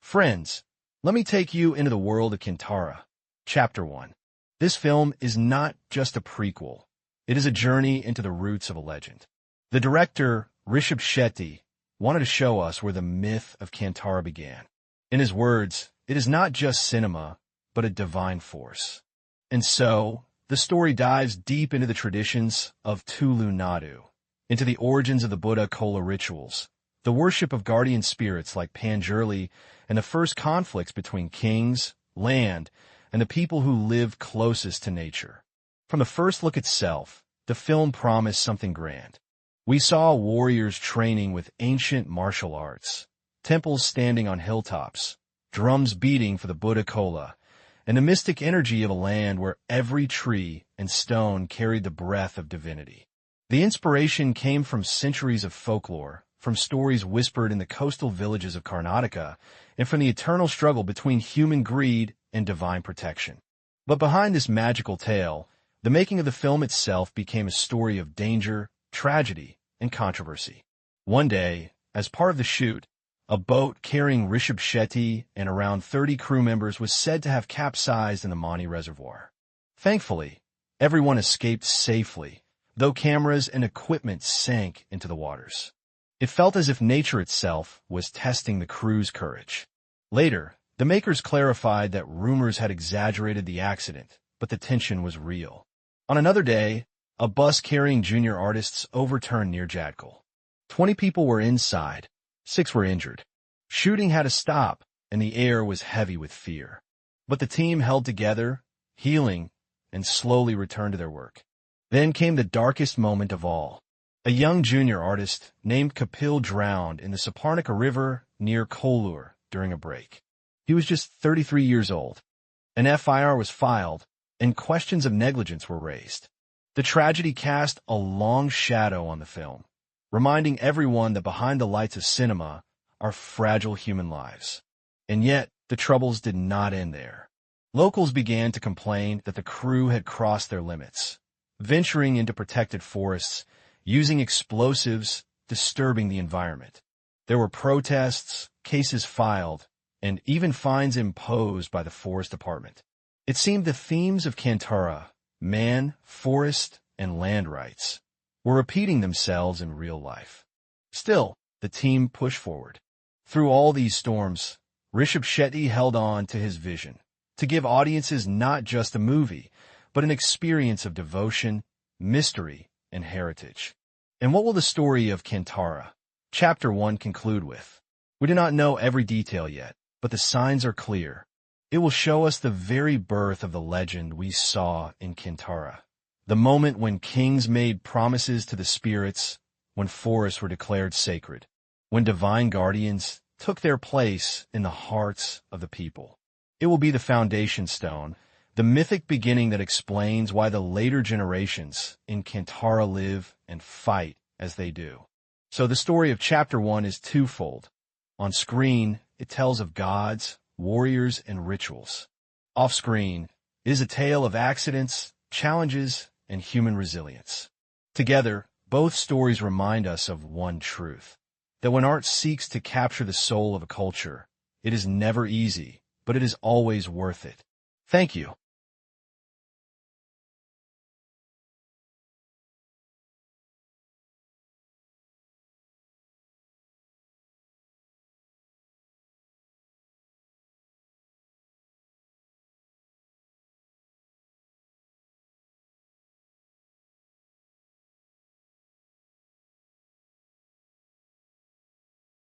Friends, let me take you into the world of Kantara. Chapter 1. This film is not just a prequel. It is a journey into the roots of a legend. The director, Rishab Shetty, wanted to show us where the myth of Kantara began. In his words, it is not just cinema, but a divine force. And so, the story dives deep into the traditions of Tulu Nadu, into the origins of the Bhoota Kola rituals, the worship of guardian spirits like Panjurli, and the first conflicts between kings, land, and the people who lived closest to nature. From the first look itself, the film promised something grand. We saw warriors training with ancient martial arts, temples standing on hilltops, drums beating for the Bhoota Kola, and the mystic energy of a land where every tree and stone carried the breath of divinity. The inspiration came from centuries of folklore, from stories whispered in the coastal villages of Karnataka, and from the eternal struggle between human greed and divine protection. But behind this magical tale, the making of the film itself became a story of danger, tragedy, and controversy. One day, as part of the shoot, a boat carrying Rishab Shetty and around 30 crew members was said to have capsized in the Mani Reservoir. Thankfully, everyone escaped safely, though cameras and equipment sank into the waters. It felt as if nature itself was testing the crew's courage. Later, the makers clarified that rumors had exaggerated the accident, but the tension was real. On another day, a bus carrying junior artists overturned near Jadkal. 20 people were inside, 6 were injured. Shooting had to stop, and the air was heavy with fear. But the team held together, healing, and slowly returned to their work. Then came the darkest moment of all. A young junior artist named Kapil drowned in the Saparnika River near Kollur during a break. He was just 33 years old. An FIR was filed, and questions of negligence were raised. The tragedy cast a long shadow on the film, reminding everyone that behind the lights of cinema are fragile human lives. And yet, the troubles did not end there. Locals began to complain that the crew had crossed their limits, venturing into protected forests, using explosives, disturbing the environment. There were protests, cases filed, and even fines imposed by the Forest Department. It seemed the themes of Kantara, man, forest, and land rights, were repeating themselves in real life. Still, the team pushed forward. Through all these storms, Rishab Shetty held on to his vision, to give audiences not just a movie, but an experience of devotion, mystery, and heritage. And what will the story of Kantara, Chapter 1, conclude with? We do not know every detail yet, but the signs are clear. It will show us the very birth of the legend we saw in Kantara, the moment when kings made promises to the spirits, when forests were declared sacred, when divine guardians took their place in the hearts of the people. It will be the foundation stone, the mythic beginning that explains why the later generations in Kantara live and fight as they do. So the story of Chapter 1 is twofold. On screen, it tells of gods, warriors, and rituals. Off-screen, it is a tale of accidents, challenges, and human resilience. Together, both stories remind us of one truth, that when art seeks to capture the soul of a culture, it is never easy, but it is always worth it. Thank you.